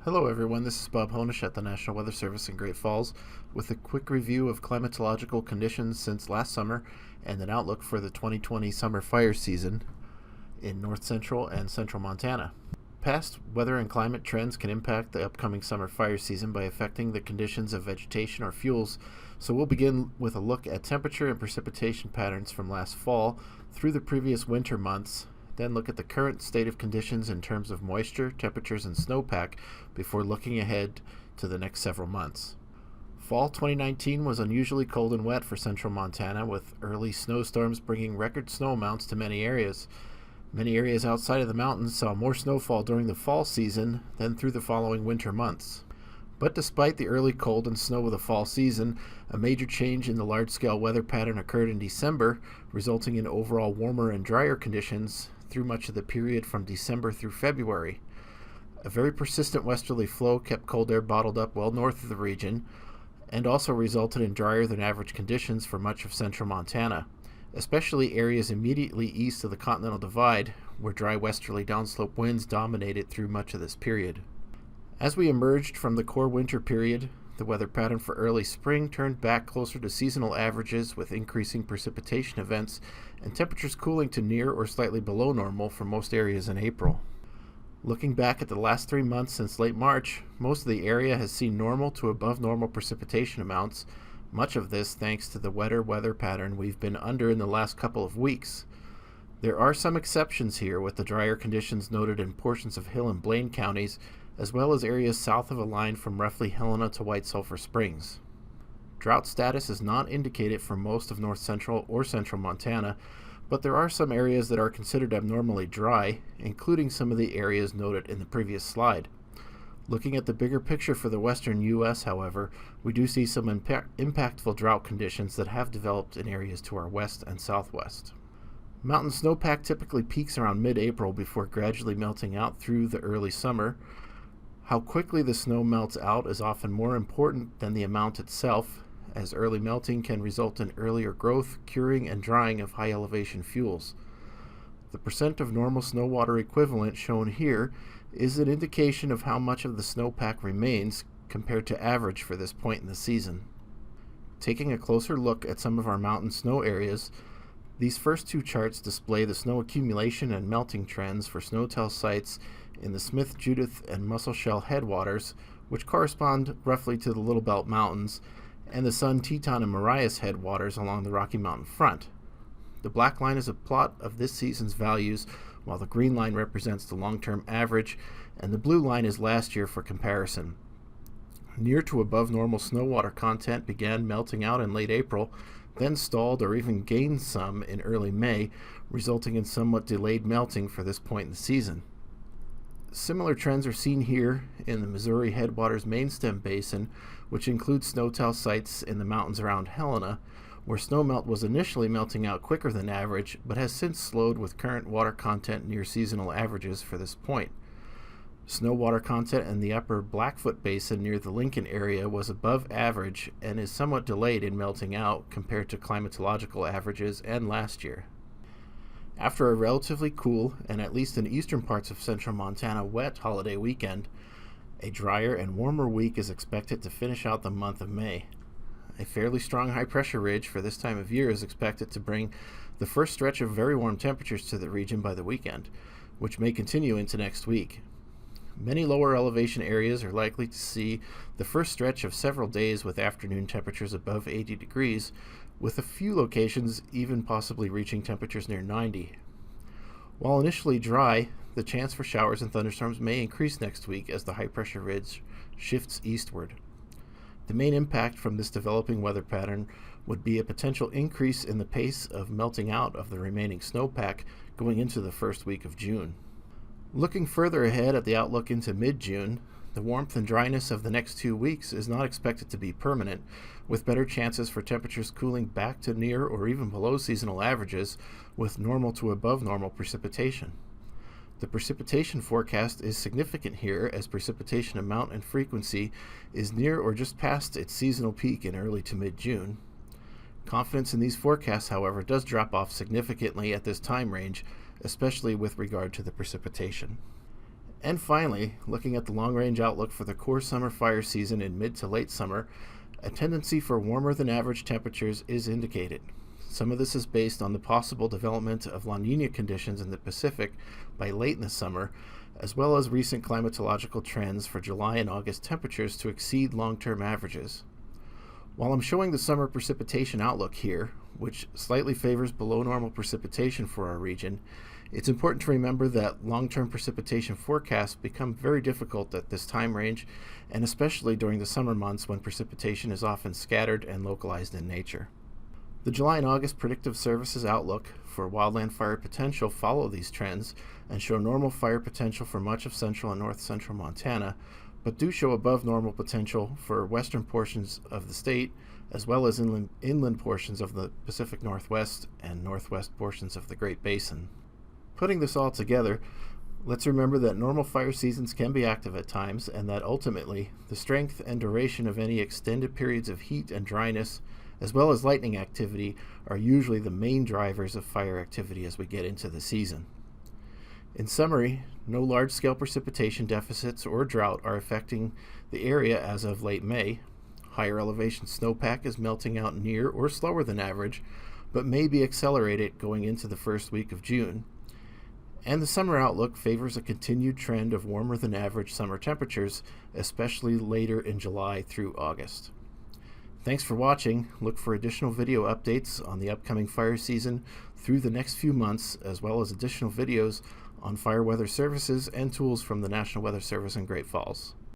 Hello everyone, this is Bob Honish at the National Weather Service in Great Falls with a quick review of climatological conditions since last summer and an outlook for the 2020 summer fire season in north central and central Montana. Past weather and climate trends can impact the upcoming summer fire season by affecting the conditions of vegetation or fuels, so we'll begin with a look at temperature and precipitation patterns from last fall through the previous winter months, then look at the current state of conditions in terms of moisture, temperatures, and snowpack before looking ahead to the next several months. Fall 2019 was unusually cold and wet for central Montana, with early snowstorms bringing record snow amounts to many areas. Many areas outside of the mountains saw more snowfall during the fall season than through the following winter months. But despite the early cold and snow of the fall season, a major change in the large-scale weather pattern occurred in December, resulting in overall warmer and drier conditions through much of the period from December through February. A very persistent westerly flow kept cold air bottled up well north of the region and also resulted in drier than average conditions for much of central Montana, especially areas immediately east of the Continental Divide, where dry westerly downslope winds dominated through much of this period. As we emerged from the core winter period, the weather pattern for early spring turned back closer to seasonal averages with increasing precipitation events and temperatures cooling to near or slightly below normal for most areas in April. Looking back at the last 3 months since late March, most of the area has seen normal to above normal precipitation amounts, much of this thanks to the wetter weather pattern we've been under in the last couple of weeks. There are some exceptions here, with the drier conditions noted in portions of Hill and Blaine counties, as well as areas south of a line from roughly Helena to White Sulphur Springs. Drought status is not indicated for most of north central or central Montana, but there are some areas that are considered abnormally dry, including some of the areas noted in the previous slide. Looking at the bigger picture for the western U.S., however, we do see some impactful drought conditions that have developed in areas to our west and southwest. Mountain snowpack typically peaks around mid-April before gradually melting out through the early summer. How quickly the snow melts out is often more important than the amount itself, as early melting can result in earlier growth, curing, and drying of high elevation fuels. The percent of normal snow water equivalent shown here is an indication of how much of the snowpack remains compared to average for this point in the season. Taking a closer look at some of our mountain snow areas, these first two charts display the snow accumulation and melting trends for snowtail sites in the Smith, Judith, and Musselshell headwaters, which correspond roughly to the Little Belt Mountains, and the Sun, Teton, and Marias headwaters along the Rocky Mountain front. The black line is a plot of this season's values, while the green line represents the long-term average, and the blue line is last year for comparison. Near to above normal snow water content began melting out in late April, then stalled or even gained some in early May, resulting in somewhat delayed melting for this point in the season. Similar trends are seen here in the Missouri Headwaters Mainstem Basin, which includes snowtail sites in the mountains around Helena, where snowmelt was initially melting out quicker than average, but has since slowed with current water content near seasonal averages for this point. Snow water content in the upper Blackfoot Basin near the Lincoln area was above average and is somewhat delayed in melting out compared to climatological averages and last year. After a relatively cool, and at least in eastern parts of central Montana, wet holiday weekend, a drier and warmer week is expected to finish out the month of May. A fairly strong high-pressure ridge for this time of year is expected to bring the first stretch of very warm temperatures to the region by the weekend, which may continue into next week. Many lower elevation areas are likely to see the first stretch of several days with afternoon temperatures above 80 degrees, with a few locations even possibly reaching temperatures near 90. While initially dry, the chance for showers and thunderstorms may increase next week as the high-pressure ridge shifts eastward. The main impact from this developing weather pattern would be a potential increase in the pace of melting out of the remaining snowpack going into the first week of June. Looking further ahead at the outlook into mid-June, the warmth and dryness of the next 2 weeks is not expected to be permanent, with better chances for temperatures cooling back to near or even below seasonal averages, with normal to above normal precipitation. The precipitation forecast is significant here, as precipitation amount and frequency is near or just past its seasonal peak in early to mid-June. Confidence in these forecasts, however, does drop off significantly at this time range, especially with regard to the precipitation. And finally, looking at the long-range outlook for the core summer fire season in mid to late summer, a tendency for warmer than average temperatures is indicated. Some of this is based on the possible development of La Nina conditions in the Pacific by late in the summer, as well as recent climatological trends for July and August temperatures to exceed long-term averages. While I'm showing the summer precipitation outlook here, which slightly favors below normal precipitation for our region, it's important to remember that long-term precipitation forecasts become very difficult at this time range, and especially during the summer months when precipitation is often scattered and localized in nature. The July and August Predictive Services outlook for wildland fire potential follow these trends and show normal fire potential for much of central and north central Montana, but do show above normal potential for western portions of the state, as well as inland portions of the Pacific Northwest and northwest portions of the Great Basin. Putting this all together, let's remember that normal fire seasons can be active at times, and that ultimately, the strength and duration of any extended periods of heat and dryness, as well as lightning activity, are usually the main drivers of fire activity as we get into the season. In summary, no large-scale precipitation deficits or drought are affecting the area as of late May. Higher elevation snowpack is melting out near or slower than average, but may be accelerated going into the first week of June. And the summer outlook favors a continued trend of warmer than average summer temperatures, especially later in July through August. Thanks for watching. Look for additional video updates on the upcoming fire season through the next few months, as well as additional videos on fire weather services and tools from the National Weather Service in Great Falls.